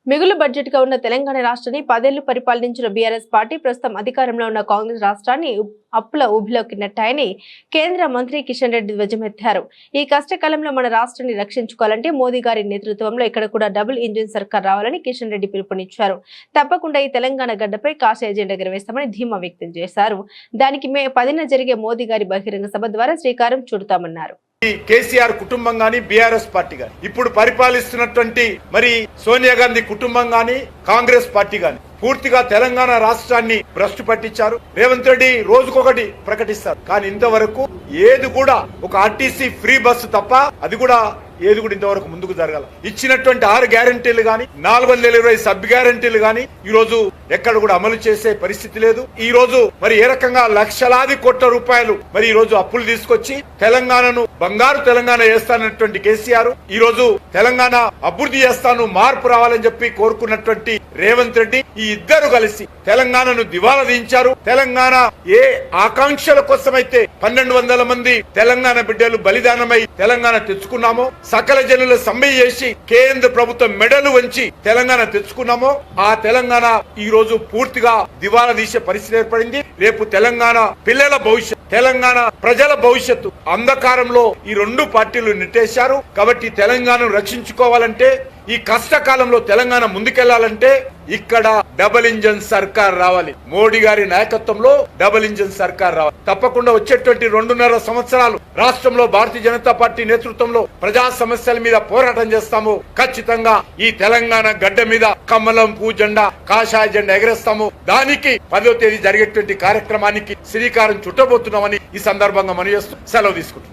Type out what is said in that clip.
మిగులు బడ్జెట్ గా ఉన్న తెలంగాణ రాష్ట్రాన్ని 10 ఏళ్లు పరిపాలించిన బీఆర్ఎస్ పార్టీ ప్రస్తుతం అధికారంలో ఉన్న కాంగ్రెస్ రాష్ట్రాన్ని అప్పుల ఊబిలోకి నెట్టాయని కేంద్ర మంత్రి కిషన్ రెడ్డి ధ్వజమెత్తారు. ఈ కష్టకాలంలో మన రాష్ట్రాన్ని రక్షించుకోవాలంటే మోదీ గారి నేతృత్వంలో ఇక్కడ కూడా డబుల్ ఇంజిన్ సర్కార్ రావాలని కిషన్ రెడ్డి పిలుపునిచ్చారు. తప్పకుండా ఈ తెలంగాణ గడ్డపై కాషాయ జెండా ఎగరవేస్తామని ధీమా వ్యక్తం చేశారు. దానికి మే 10న జరిగే మోదీ గారి బహిరంగ సభ ద్వారా శ్రీకారం చుడతామన్నారు. కేసీఆర్ కుటుంబం గాని బీఆర్ఎస్ పార్టీ గాని ఇప్పుడు పరిపాలిస్తున్నటువంటి మరి సోనియా గాంధీ కుటుంబం గాని కాంగ్రెస్ పార్టీ గాని పూర్తిగా తెలంగాణ రాష్ట్రాన్ని భ్రష్టు పట్టించారు. రేవంత్ రెడ్డి రోజుకొకటి ప్రకటిస్తారు, కానీ ఇంతవరకు ఏది కూడా ఒక ఆర్టీసీ ఫ్రీ బస్సు తప్ప అది కూడా ఏది కూడా ఇంతవరకు ముందుకు జరగాల. ఇచ్చినటువంటి 6 గ్యారంటీలు గాని 420 సబ్ గ్యారంటీలు గాని ఈ రోజు ఎక్కడ కూడా అమలు చేసే పరిస్థితి లేదు. ఈ రోజు మరి ఏ రకంగా లక్షలాది కోట్ల రూపాయలు మరి ఈ రోజు అప్పులు తీసుకొచ్చి తెలంగాణను బంగారు తెలంగాణ చేస్తానటువంటి కేసీఆర్ ఈ రోజు తెలంగాణ అభివృద్ధి చేస్తాను, మార్పు రావాలని చెప్పి కోరుకున్నటువంటి రేవంత్ రెడ్డి ఈ ఇద్దరు కలిసి తెలంగాణను దివాలా దించారు. తెలంగాణ ఏ ఆకాంక్షల కోసమైతే 1200 మంది తెలంగాణ బిడ్డలు బలిదానమై తెలంగాణ తెచ్చుకున్నామో, సకల జనుల సమ్మె చేసి కేంద్ర ప్రభుత్వం మెడలు వంచి తెలంగాణ తెచ్చుకున్నామో ఆ తెలంగాణ ఈ రోజు పూర్తిగా దివాలా తీసే పరిస్థితి ఏర్పడింది. రేపు తెలంగాణ పిల్లల భవిష్యత్తు, తెలంగాణ ప్రజల భవిష్యత్తు అంధకారంలో ఈ 2 పార్టీలు నెట్టేశారు. కాబట్టి తెలంగాణను రక్షించుకోవాలంటే, ఈ కష్టకాలంలో తెలంగాణ ముందుకెళ్లాలంటే ఇక్కడ డబుల్ ఇంజన్ సర్కార్ రావాలి. మోడీ గారి నాయకత్వంలో డబుల్ ఇంజన్ సర్కార్ రావాలి. తప్పకుండా వచ్చేటువంటి 2.5 సంవత్సరాలు రాష్ట్రంలో భారతీయ జనతా పార్టీ నేతృత్వంలో ప్రజా సమస్యల మీద పోరాటం చేస్తాము. ఖచ్చితంగా ఈ తెలంగాణ గడ్డ మీద కమలం పూ జెండా, కాషాయ జెండా ఎగరేస్తాము. దానికి 10వ తేదీ జరిగేటువంటి కార్యక్రమానికి శ్రీకారం చుట్టబోతున్నామని ఈ సందర్భంగా మనవి చేస్తూ సెలవు తీసుకుంటున్నాం.